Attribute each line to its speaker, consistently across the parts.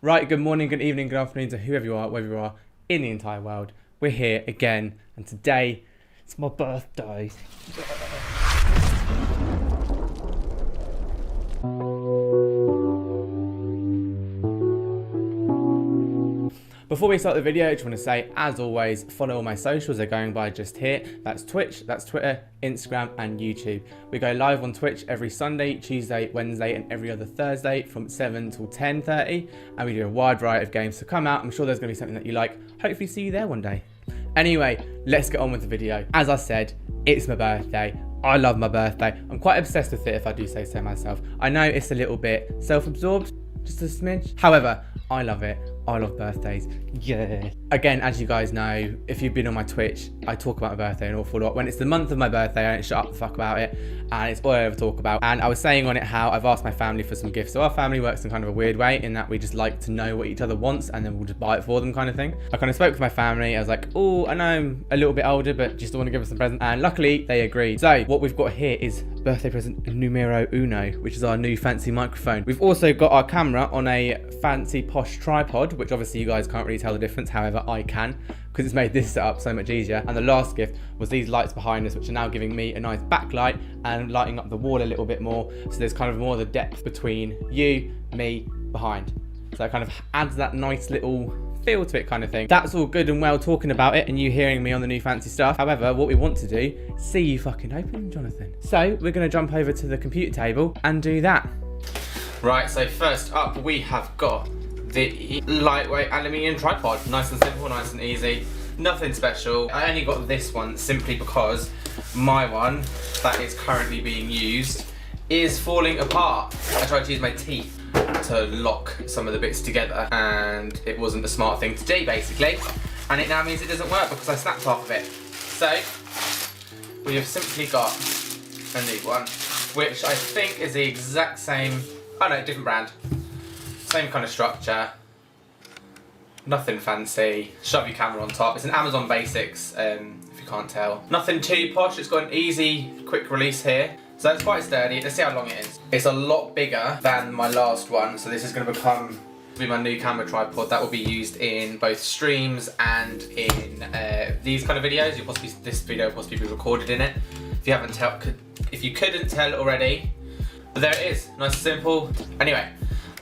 Speaker 1: Right, good morning, good evening, good afternoon to whoever you are, wherever you are in the entire world. We're here again, and today it's my birthday. Before we start the video, I just want to say, as always, follow all my socials. They're going by just here. That's Twitch, that's Twitter, Instagram, and YouTube. We go live on Twitch every Sunday, Tuesday, Wednesday, and every other Thursday from 7 till 10:30. And we do a wide variety of games, so come out. I'm sure there's going to be something that you like. Hopefully see you there one day. Anyway, let's get on with the video. As I said, it's my birthday. I love my birthday. I'm quite obsessed with it, if I do say so myself. I know it's a little bit self-absorbed, just a smidge. However, I love it. I love birthdays. Yeah. Again, as you guys know, if you've been on my Twitch, I talk about my birthday an awful lot. When it's the month of my birthday, I don't shut up the fuck about it. And it's all I ever talk about. And I was saying on it how I've asked my family for some gifts. So our family works in kind of a weird way in that we just like to know what each other wants and then we'll just buy it for them kind of thing. I kind of spoke with my family. I was like, oh, I know I'm a little bit older, but do you still want to give us some present? And luckily they agreed. So what we've got here is birthday present numero uno, which is our new fancy microphone. We've also got our camera on a fancy posh tripod, which obviously you guys can't really tell the difference. However, I can, because it's made this setup so much easier. And the last gift was these lights behind us, which are now giving me a nice backlight and lighting up the wall a little bit more. So there's kind of more of the depth between you, me, behind. So it kind of adds that nice little feel to it kind of thing. That's all good and well talking about it and you hearing me on the new fancy stuff. However, what we want to do is see you fucking open, Jonathan. So we're going to jump over to the computer table and do that. Right, so first up we have got the lightweight aluminium tripod. Nice and simple, nice and easy. Nothing special. I only got this one simply because my one that is currently being used is falling apart. I tried to use my teeth to lock some of the bits together and it wasn't a smart thing to do basically, and it now means it doesn't work because I snapped half of it. So we have simply got a new one, which I think is the exact same, oh no, different brand, same kind of structure, nothing fancy. Shove your camera on top. It's an Amazon Basics, if you can't tell. Nothing too posh. It's got an easy quick release here. So it's quite sturdy. Let's see how long it is. It's a lot bigger than my last one, so this is going to be my new camera tripod that will be used in both streams and in these kind of videos. This video will possibly be recorded in it. If you couldn't tell already, but there it is, nice and simple. Anyway,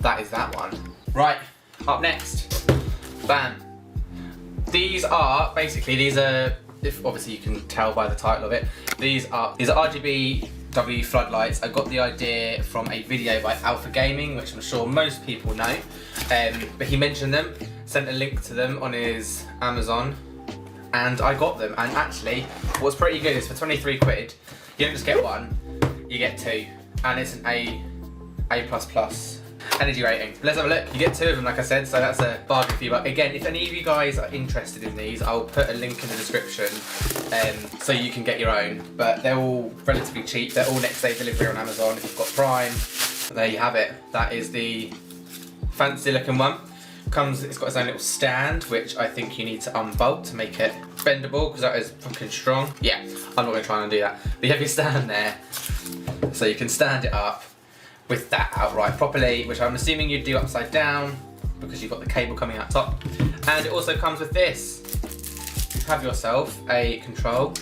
Speaker 1: that is that one. Right, up next, bam. These are if obviously you can tell by the title of it, these are RGB floodlights. I got the idea from a video by Alpha Gaming, which I'm sure most people know, but he mentioned them, sent a link to them on his Amazon, and I got them. And actually what's pretty good is for 23 quid you don't just get one, you get two, and it's an A++ energy rating. Let's have a look. You get two of them, like I said, so that's a bargain for you. But again, if any of you guys are interested in these, I'll put a link in the description so you can get your own. But they're all relatively cheap. They're all next day delivery on Amazon if you've got Prime. There you have it. That is the fancy looking one. It's got its own little stand, which I think you need to unbolt to make it bendable, because that is fucking strong. Yeah, I'm not going to try and do that. But you have your stand there, so you can stand it up with that outright properly, which I'm assuming you'd do upside down because you've got the cable coming out top. And it also comes with this. You have yourself a control.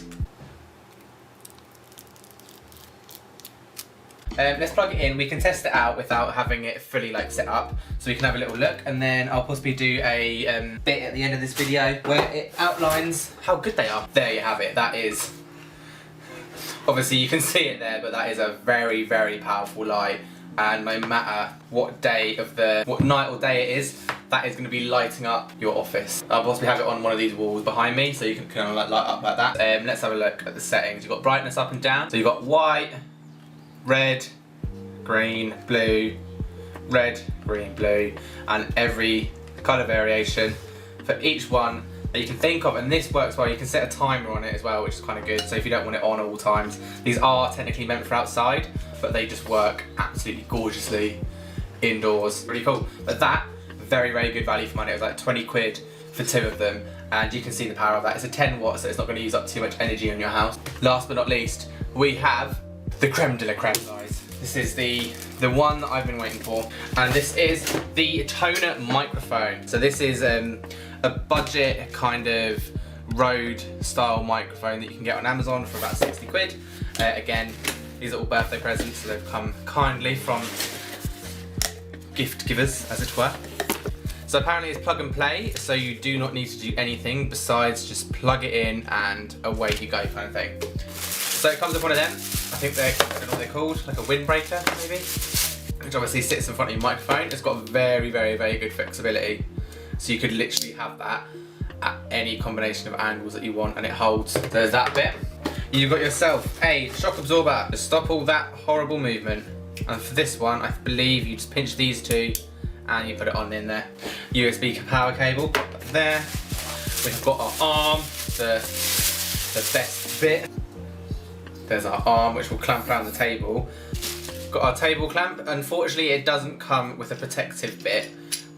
Speaker 1: Let's plug it in. We can test it out without having it fully set up, so we can have a little look, and then I'll possibly do a bit at the end of this video where it outlines how good they are. There you have it. That is, obviously you can see it there, but that is a very, very powerful light, and no matter what night or day it is, that is going to be lighting up your office. I'll possibly have it on one of these walls behind me, so you can kind of light up like that. Let's have a look at the settings. You've got brightness up and down, so you've got white, red, green, blue, red, green, blue, and every colour variation for each one that you can think of. And this works well. You can set a timer on it as well, which is kind of good, so if you don't want it on all times. These are technically meant for outside, but they just work absolutely gorgeously indoors. Really cool. But that, very, very good value for money. It was like 20 quid for two of them, and you can see the power of that. It's a 10 watt, so it's not going to use up too much energy on your house. Last but not least, we have the creme de la creme, guys. This is the the one that I've been waiting for, and this is the Tonor microphone. So this is a budget kind of Rode style microphone that you can get on Amazon for about 60 quid. Again, these are all birthday presents, so they've come kindly from gift givers, as it were. So apparently it's plug and play, so you do not need to do anything besides just plug it in and away you go kind of thing. So it comes with one of them. I think I don't know what they're called, like a windbreaker maybe, which obviously sits in front of your microphone. It's got very, very, very good flexibility. So you could literally have that at any combination of angles that you want, and it holds. There's that bit. You've got yourself a shock absorber to stop all that horrible movement. And for this one, I believe you just pinch these two and you put it on in there. USB power cable there. We've got our arm, the best bit. There's our arm, which will clamp around the table. Got our table clamp. Unfortunately, it doesn't come with a protective bit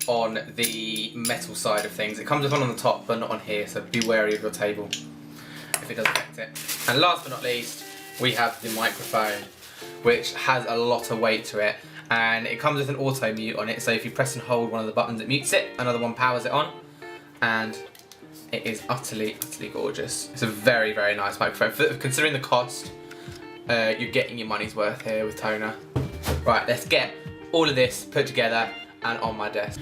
Speaker 1: on the metal side of things. It comes with one on the top, but not on here, so be wary of your table if it does affect it. And last but not least, we have the microphone, which has a lot of weight to it, and it comes with an auto mute on it, so if you press and hold one of the buttons it mutes it, another one powers it on, and it is utterly, utterly gorgeous. It's a very, very nice microphone. Considering the cost, you're getting your money's worth here with Tonor. Right, let's get all of this put together and on my desk.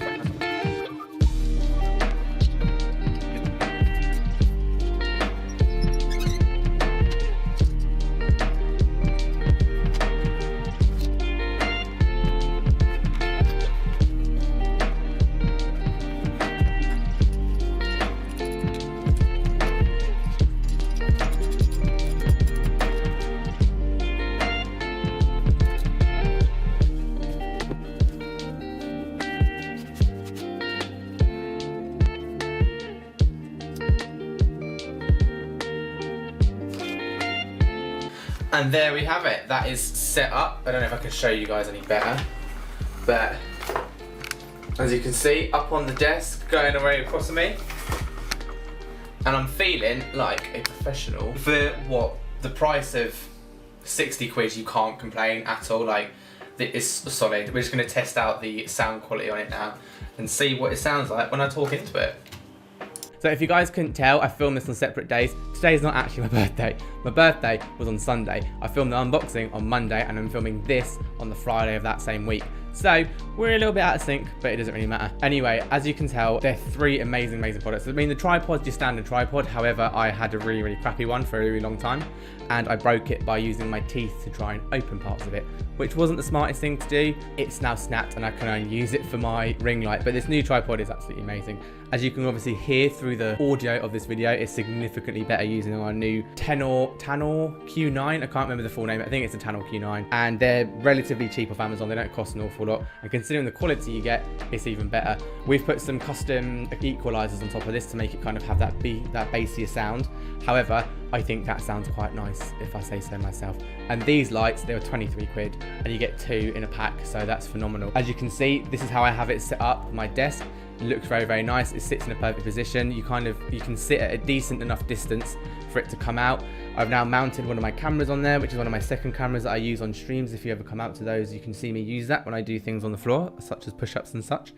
Speaker 1: And there we have it. That is set up. I don't know if I can show you guys any better, but as you can see, up on the desk, going away across to me, and I'm feeling like a professional. For what, the price of 60 quid, you can't complain at all. Like, it's solid. We're just going to test out the sound quality on it now and see what it sounds like when I talk into it. So if you guys couldn't tell, I filmed this on separate days. Today's not actually my birthday. My birthday was on Sunday. I filmed the unboxing on Monday, and I'm filming this on the Friday of that same week. So we're a little bit out of sync, but it doesn't really matter. Anyway, as you can tell, they're three amazing, amazing products. I mean, the tripod's your standard tripod. However, I had a really, really crappy one for a really long time, and I broke it by using my teeth to try and open parts of it, which wasn't the smartest thing to do. It's now snapped, and I can only use it for my ring light, but this new tripod is absolutely amazing. As you can obviously hear through the audio of this video, it's significantly better using our new Tonor Q9. I can't remember the full name. I think it's a Tonor Q9, and they're relatively cheap off Amazon. They don't cost an awful lot, and considering the quality you get, it's even better. We've put some custom equalizers on top of this to make it kind of have that bassier sound. However, I think that sounds quite nice, if I say so myself. And these lights, they were 23 quid, and you get two in a pack, so that's phenomenal. As you can see, this is how I have it set up, my desk. It looks very, very nice. It sits in a perfect position. You can sit at a decent enough distance for it to come out. I've now mounted one of my cameras on there, which is one of my second cameras that I use on streams. If you ever come out to those, you can see me use that when I do things on the floor, such as push-ups and such.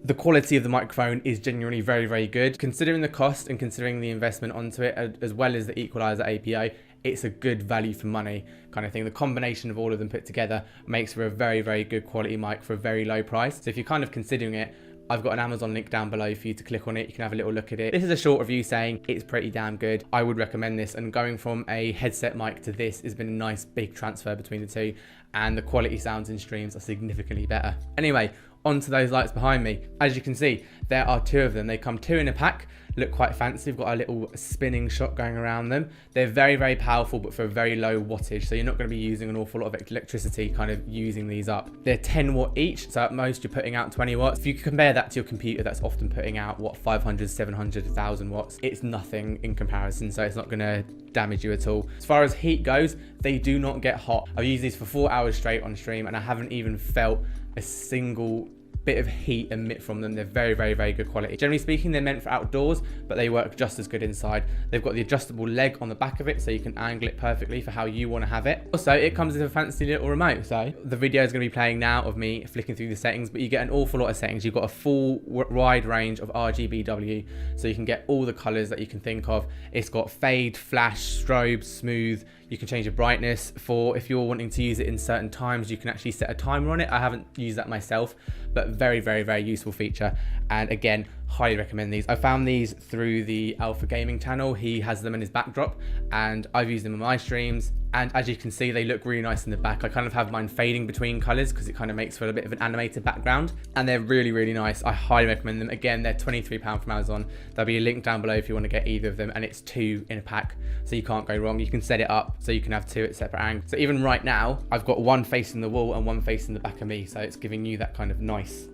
Speaker 1: The quality of the microphone is genuinely very, very good. Considering the cost and considering the investment onto it, as well as the equalizer API, it's a good value for money kind of thing. The combination of all of them put together makes for a very, very good quality mic for a very low price. So if you're kind of considering it, I've got an Amazon link down below for you to click on it. You can have a little look at it. This is a short review saying it's pretty damn good. I would recommend this, and going from a headset mic to this has been a nice big transfer between the two, and the quality sounds in streams are significantly better. Anyway, onto those lights behind me. As you can see, there are two of them. They come two in a pack, look quite fancy. We've got a little spinning shot going around them. They're very, very powerful, but for a very low wattage. So you're not going to be using an awful lot of electricity kind of using these up. They're 10 watt each. So at most you're putting out 20 watts. If you compare that to your computer, that's often putting out what, 500, 700, 1000 watts. It's nothing in comparison. So it's not going to damage you at all. As far as heat goes, they do not get hot. I've used these for 4 hours straight on stream, and I haven't even felt a single bit of heat emit from them. They're very, very, very good quality. Generally speaking, they're meant for outdoors, but they work just as good inside. They've got the adjustable leg on the back of it, so you can angle it perfectly for how you want to have it. Also, it comes with a fancy little remote. So the video is going to be playing now of me flicking through the settings, but you get an awful lot of settings. You've got a full wide range of RGBW, so you can get all the colors that you can think of. It's got fade, flash, strobe, smooth. You can change the brightness for if you're wanting to use it in certain times. You can actually set a timer on it. I haven't used that myself, but very, very, very useful feature. And again, highly recommend these. I found these through the Alpha Gaming channel. He has them in his backdrop, and I've used them in my streams. And as you can see, they look really nice in the back. I kind of have mine fading between colors because it kind of makes for a bit of an animated background. And they're really, really nice. I highly recommend them. Again, they're £23 from Amazon. There'll be a link down below if you want to get either of them. And it's 2 in a pack, so you can't go wrong. You can set it up so you can have 2 at separate angles. So even right now, I've got one facing the wall and one facing the back of me. So it's giving you that kind of nice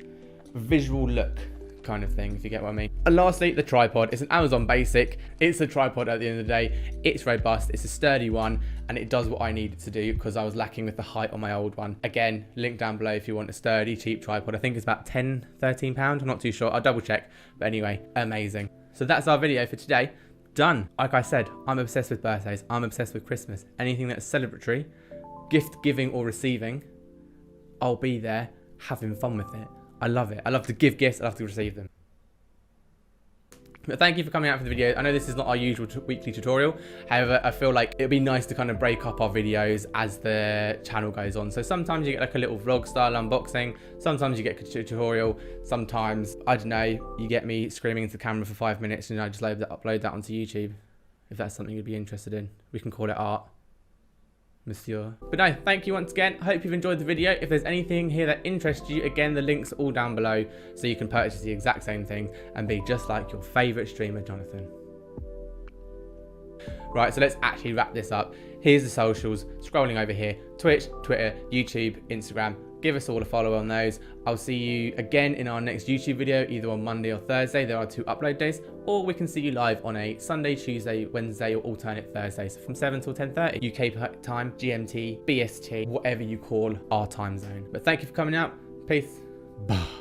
Speaker 1: visual look kind of thing, if you get what I mean. And lastly, the tripod. It's an Amazon basic. It's a tripod at the end of the day. It's robust, it's a sturdy one, and it does what I need it to do because I was lacking with the height on my old one. Again, link down below if you want a sturdy, cheap tripod. I think it's about £13. I'm not too sure. I'll double check. But anyway, amazing. So that's our video for today. Done. Like I said, I'm obsessed with birthdays. I'm obsessed with Christmas. Anything that's celebratory, gift giving or receiving, I'll be there having fun with it. I love it. I love to give gifts. I love to receive them. But thank you for coming out for the video. I know this is not our usual weekly tutorial. However, I feel like it'd be nice to kind of break up our videos as the channel goes on. So sometimes you get like a little vlog style unboxing. Sometimes you get a tutorial. Sometimes, I don't know, you get me screaming into the camera for 5 minutes and I just upload that onto YouTube. If that's something you'd be interested in. We can call it art. Monsieur. But no, thank you once again. I hope you've enjoyed the video. If there's anything here that interests you, again, the links are all down below so you can purchase the exact same thing and be just like your favorite streamer, Jonathan. Right, so let's actually wrap this up. Here's the socials, scrolling over here: Twitch, Twitter, YouTube, Instagram. Give us all a follow on those. I'll see you again in our next YouTube video, either on Monday or Thursday. There are 2 upload days, or we can see you live on a Sunday, Tuesday, Wednesday, or alternate Thursdays from 7 till 10:30 UK time, GMT, BST, whatever you call our time zone. But thank you for coming out. Peace. Bye.